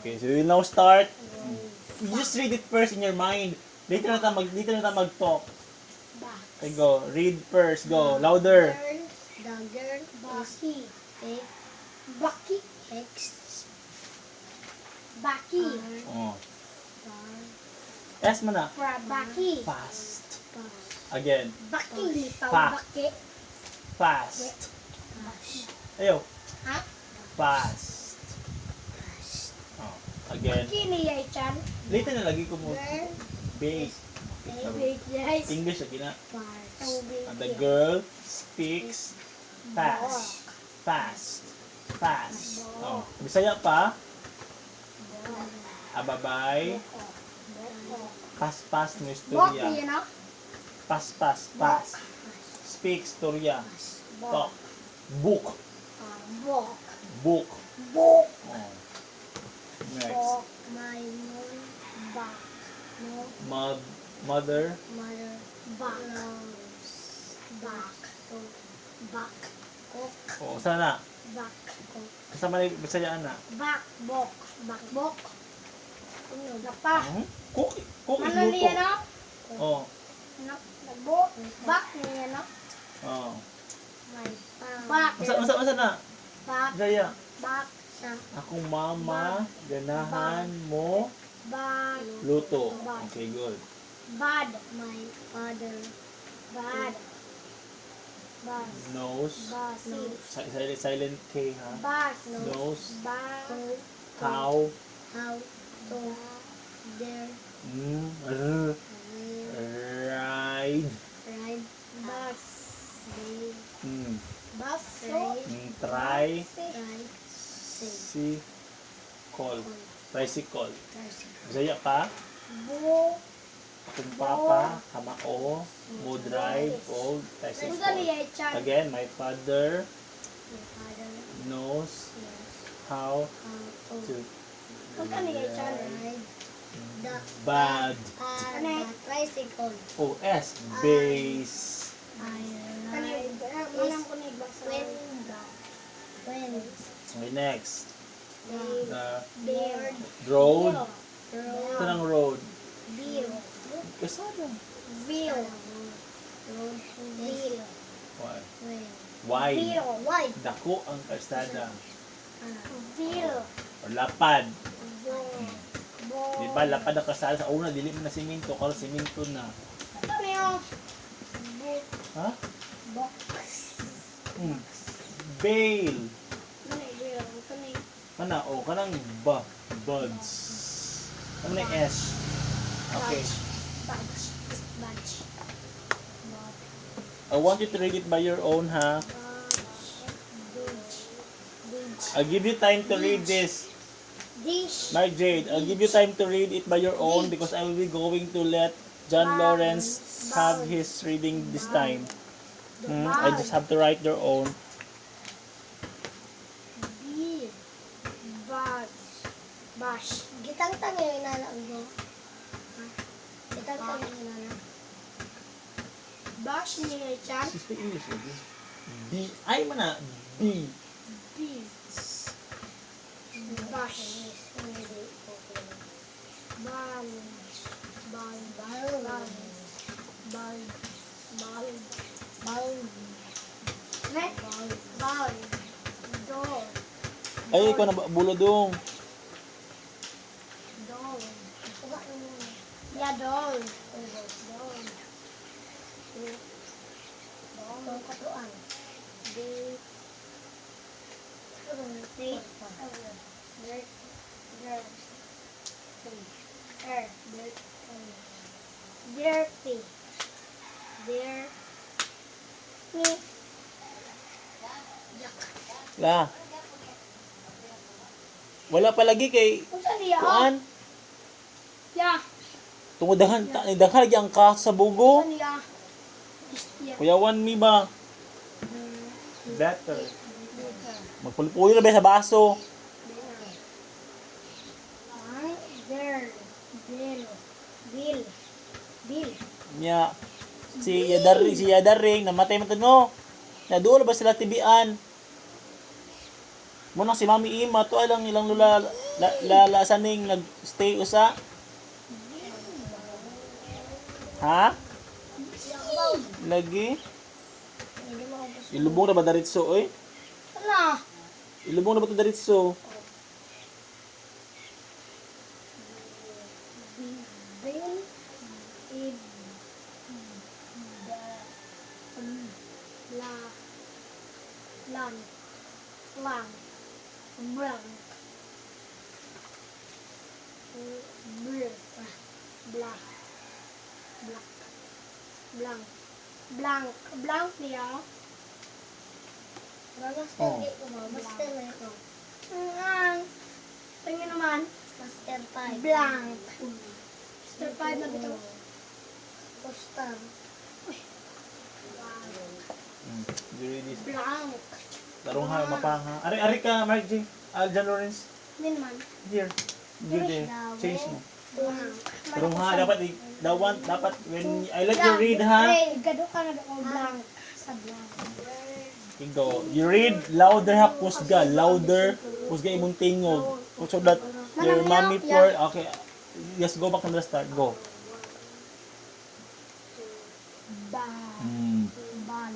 Okay, so we will now start. You just read it first in your mind. Dito na tayo mag-talk. Okay, go. Read first. Go. Louder. The girl Baki. Oh. S mo na. Baki. Fast. Again. Baki. Baki. Fast. Ayaw. Ha? Fast. Oh. Again. Baki niya chan. Later na lagi ko mo. Base. English lagi na. And the girl speaks fast. Fast. Fast. Oh. Bisaya pa. Ababay. Pas no istorya. Baki, you know? Pas. Speak istorya. Talk. Book. Book. Oh. Next. My back. Mother. Back. Oh, sana. Back. Kasama na Bisaya na. Backbok. Ano, dapa. Cook is Ano niya, luto. no? Oh. Ano? Nagbo. Back niya, no? Oh. Back. Masa na? Back. Jaya. Back. Sa. Akong mama, ganahan mo Back. luto. Okay, good. Bad. My father. Bad. Bus. Nose. Silent K, ha? Bus. Nose. Bus. How. To. There. Ride. Bus. Bus. Try. Say. Call. Tricycle. Bisaya pa? Bo. Akong papa, kamao, mo drive, o tricycle. Again, my father knows how to bad. Tricycle. O S, base. Okay, next. The road. Ito ng road. Kasada. Wide. Dako ang kalsada. O lapad. Diba, lapad ang kalsada sa una, dili mo na siminto, karo siminto na. Ha? Bail. Kana, o, kanang buds. Ano na yung S? Okay. I want you to read it by your own, ha? I'll give you time to read this. Marc, Jade, I'll give you time to read it by your own because I will be going to let John Lawrence have his reading this time. I just have to write your own. Bash. Gitang-tang yung inalaan mo. Gitang-tang yung inalaan. Bash niya yung chan. Speak English, B. Ay, mana. B. Bash. Ay, ikaw na bulo dong. Dol. Katuan. Dirty. La. Wala palagi kay kuan. Ya. Tungod daghan lagi ang ka sa bugo. Kuyawan mi ba? Better. Magpulipuyo na ba sa baso? Bill. Nya. Si Yadaring namatay man to no. Naduol ba sila tibian? Muna si Mami Ima to alang ilang lula Saning nag-stay usa? Ha? Lagi? Hindi mo ubos. Ilubong na ba daritso, oy? Ala. Ilubong na ba ito daritso? Bin. La. Lan. Lang. Blank. Black. Black. Blank. Blank. Blank niya. Master Oh. ko ba? Master na ito. Tingin naman. Master 5. Blank. Master 5 na dito. Poster. You read this? Blank. Tarong ha, mapanga. Ari ka, Marc J. John Lawrence. Hindi naman. Here. Here, there. Change mo. Blank. Tarong ha, dapat, when, I let you read ha. Gado ka na doon. Blank. Sa blank. Go. You read louder ha, kusga. Louder. Kusga imong tingog. So that your mommy for, okay. Yes, go back to the start. Go. Ba. Bal.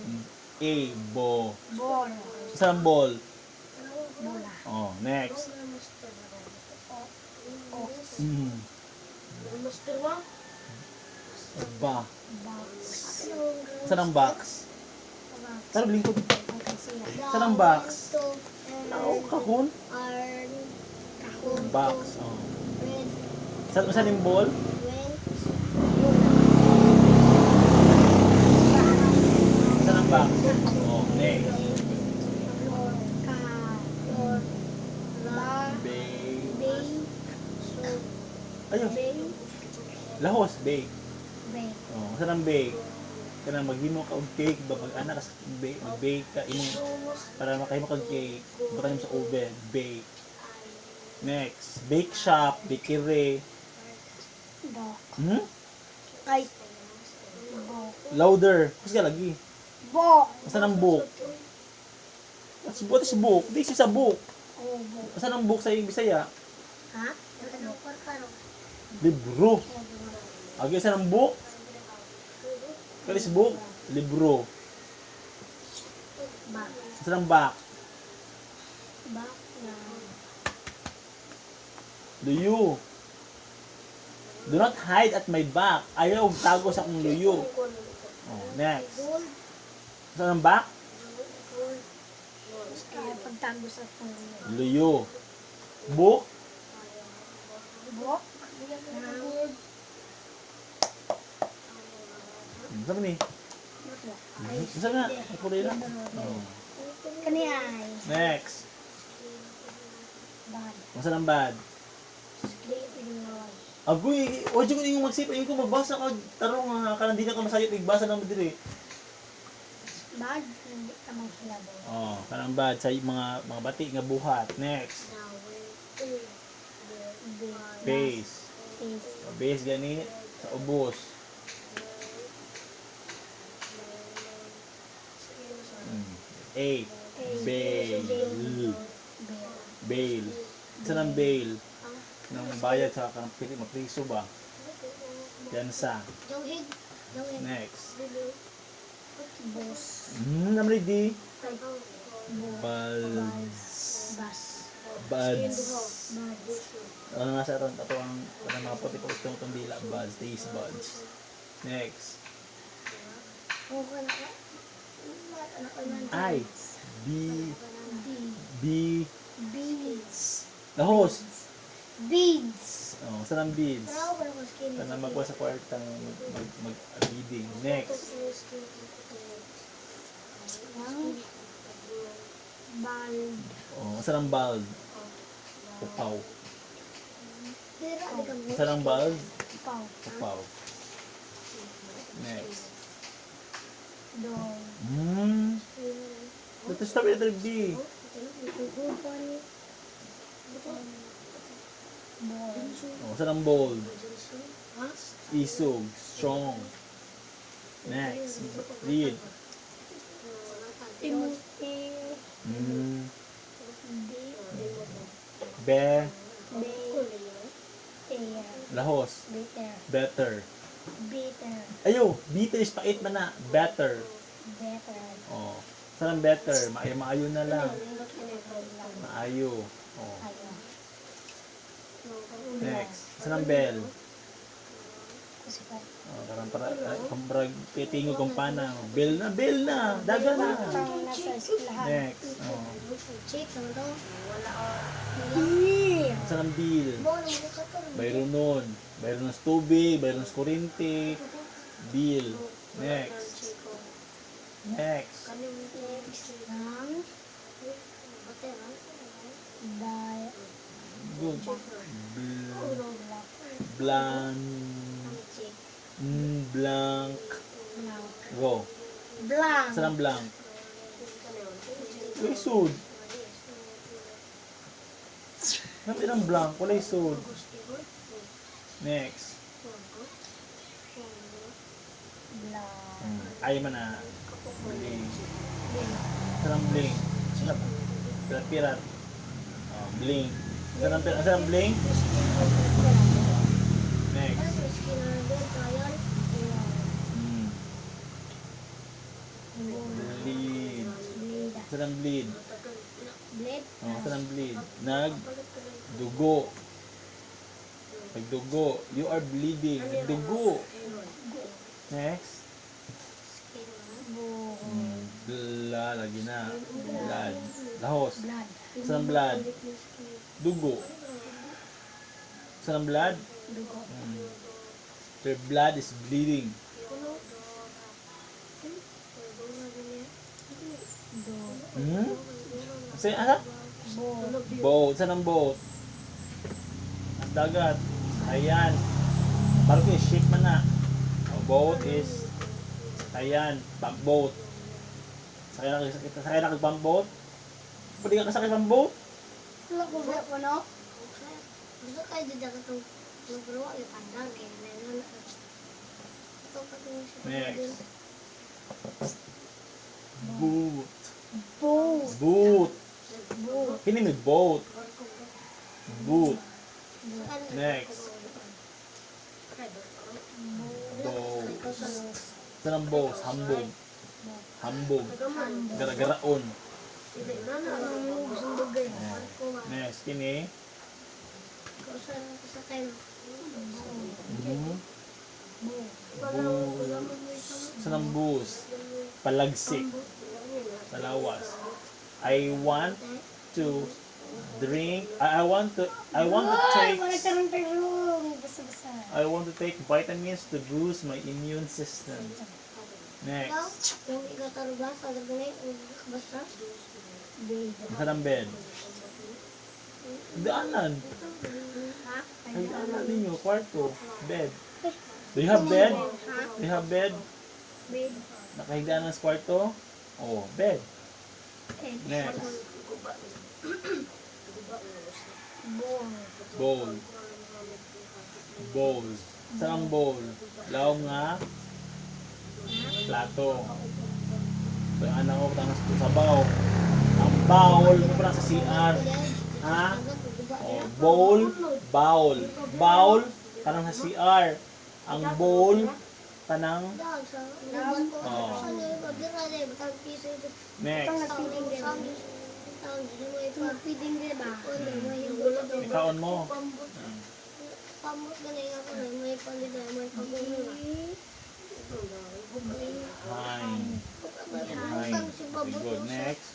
A, bo. Ball. Saan ball? Bola. Oh, next. Ox. Master mo? Ba. Box. Saan ang box? Saan ang lingkod? Saan ang box? Oh, kahon. Arn. Kahon. Box. Oh. Red. Saan yung ball? Went. Saan ang box? Oh, next. Bay. Ayun. Lahos, bake. Oh, saan ang bake? Kanang maghimo ka og cake ba mag-ana ka sa bake, mag-bake ka imong para makahimo kag cake, butang mo sa oven, bake. Next, bake shop, bakery. Hmm? Ay. Louder. Kasi ka lagi. Bo. Saan ang book? What is book? This is a book. Oh, bo. Saan ang book sa Bisaya? Ha? Ano ko? Libro. Agi saan ang book? Kalis book? Libro. Back. Saan ang back? Back na. Luyo. Do not hide at my back. Ayaw tago sa akong luyo. Oh, next. Saan ang back? Kaya pagtago sa phone. Luyo. Book? Book. Saan ni? Saan nga? Ang kulay lang. Oh. Kani ay. Next. Bad. Saan ang bad? Sleeping noise. Agoy, wala ko yung magsip. Ayun ko magbasa ka. Tarong nga ka hindi na ka masayot. Igbasa naman diri. Bad. Hindi ka magsilabo. Oh, kanang bad sa mga bati nga buhat. Next. Base. Base gani sa ubos. Eight. Bail. Bail. Saan ang bail? Nang bayad sa kanang mapriso ba? Yan sa. Next. Boss. I'm ready. Bus. Buds. Buds. Ano nga sa ito ang mga puti po itong dila. Buds. Taste buds. Next. I. B. Beads. Lahos. Beads. Oh, saan ang beads? Saan ang magwa sa kwartang mag-reading. Next. Bald. Oh, saan ang bald? Upaw. Saan ang bald? Pau. Upaw. Next. Dog. Ito stop letter B. Oh, saan ang bold? Isog. Strong. Next. Read. Timothy. Be. Lahos. Bitter. Better. Bitter. Ayo, bitter is pait man na. Better. Better. Oh. Saan ang better? Maayo na lang. Maayo. Oh. Ayun. Next. Saan ang bell? Kasi pa. Oh, parang titingog kung panang. Bell na. Daga na. Pang nasa eskwelahan. Next. Oh. Check ano to? Saan ang bill? Bayron nun. Bayron ng tubig, bayron ng kuryente. Bill. Next. Next. Good. Blank. Blank. Go. Blank. Saan ang blank? Walay sud. Nabi ng blank, walay sud. Next. Blank. Ay man na. Bling. Saan ang bling? Pirat-pirat. Oh, bling. Saan ang bling? Next. Bleed. Saan ang bleed? Oh, saan ang bleed? Nagdugo. Nagdugo. You are bleeding. Nagdugo. Next. Lagi na. Blood. Lahos. Saan ang blood? Dugo. Saan ang blood? Dugo. Your blood is bleeding. Kasi ano? Boat. Saan ang boat? Ang dagat. Ayan. Parang yung ship man na. Boat is ayan. Boat. Sakay na kag boat? Pwede ka kasakay ng boat? Wala ko ba ano? Gusto kayo dito itong nagruwa yung pandang eh. Next. Boat. Boat. Boat. Boat. Kini may boat. Boat. Next. Boat. Saan ang boat? Hambog. Hambog. Gara-garaon. Next. Kini. Saan ang bus? Palagsik. Talawas. I want to drink. I want to take vitamins to boost my immune system. Next. Saan ang bed? Daanan. Ay, daanan ninyo. Kwarto. Bed. Do you have bed? Do you have bed? Bed. Nakahigaan sa kwarto? Oh, bed. Next. Bowl. Bowl. Saan ang bowl? Laom nga plato. So, yung anak ko, tangas ko sabaw. Ang bowl mo pa sa CR. Ha? Oh, bowl, bowl. Bowl, tanang sa CR. Ang bowl, tanang. Oh. Next. Ikaon mo. Hine. Hine. Okay, good. Next.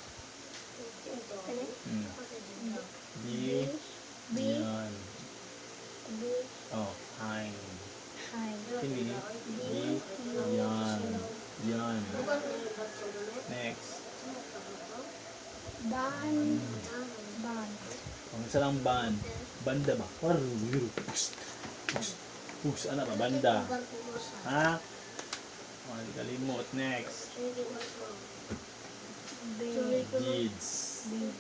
B. Yan. Oh, hine. Hindi. B. Yan. Yan. Next. Ban. Ban. Ang salang ban. Banda ba? Ano ba? Banda. Ha? Oh, hindi kalimot. Next. Beads.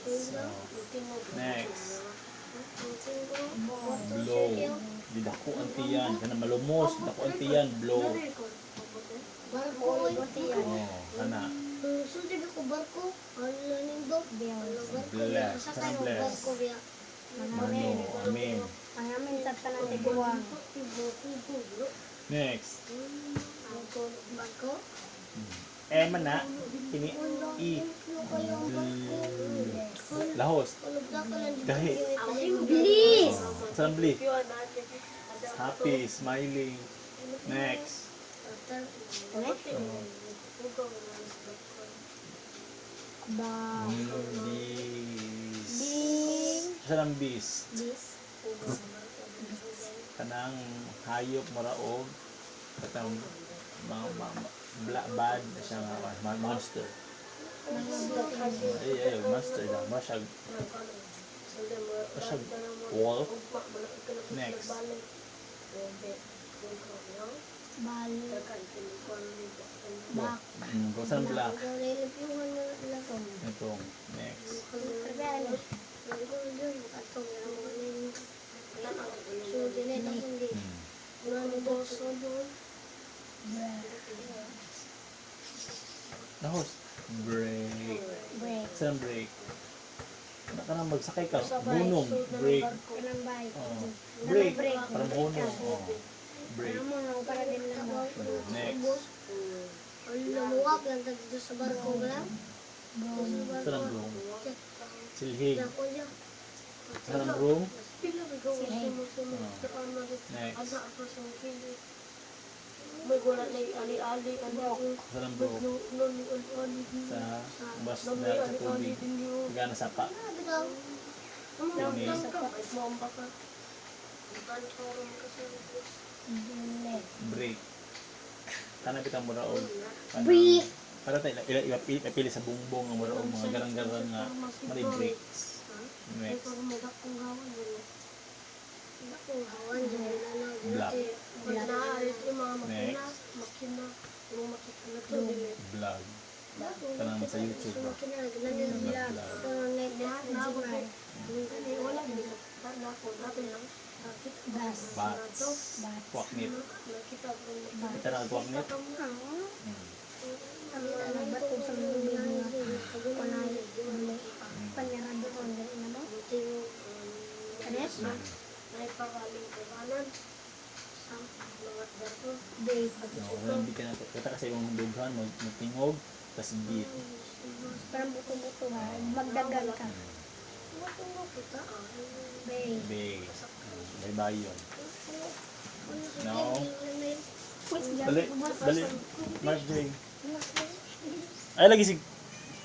So, next. Blow. Di dako ang tiyan. Kana malumos. Dako ang tiyan. Blow. Oh, kana. Bless. Sana bless. Mano. Amen. Ang amin sa tanan Tiguang. Next. Bangko. E man na. Ini I. Lahos. Gahi. Bilis. Saan bli? Happy, smiling. Next. Ba. Bis. Ding. Saan ang bis? Bis. Kanang hayop maraog. Katang bad siya nga monster. Ay, monster lang. Masyag wolf. Next. Bal. Bak. Kung saan black? Ito. Itong. Next. Nahos. Break. Break. Saan break? Kanang magsakay ka. Bunong. Break. Kanang bike. Oh. Break. Break. Parang bunong. Oh. Break. Para din lang ba? Next. Namuwag lang dito sa barko lang. Saan ang broom? Silhig. Saan ang broom? Next. May gulat na ali-ali Saan ang broom? Sa bus na sa tubig. Gana sapa. Break. Kana bitang muraog. Break. Para tayo ipili sa bumbong ang muraog mga garang-garang nga mali breaks. Next. Black. Next. Vlog. Kanang sa YouTube ba? Bats. Kwaknit. Kita na kwaknit? Walang di ka na. Kita kasi yung dughan, magtingog, tas beat. Parang buto-buto ha. Magdagal ka. Bay. Big. Bye-bye yun. No? Wait, Dali. Marc J. Ay, lagi si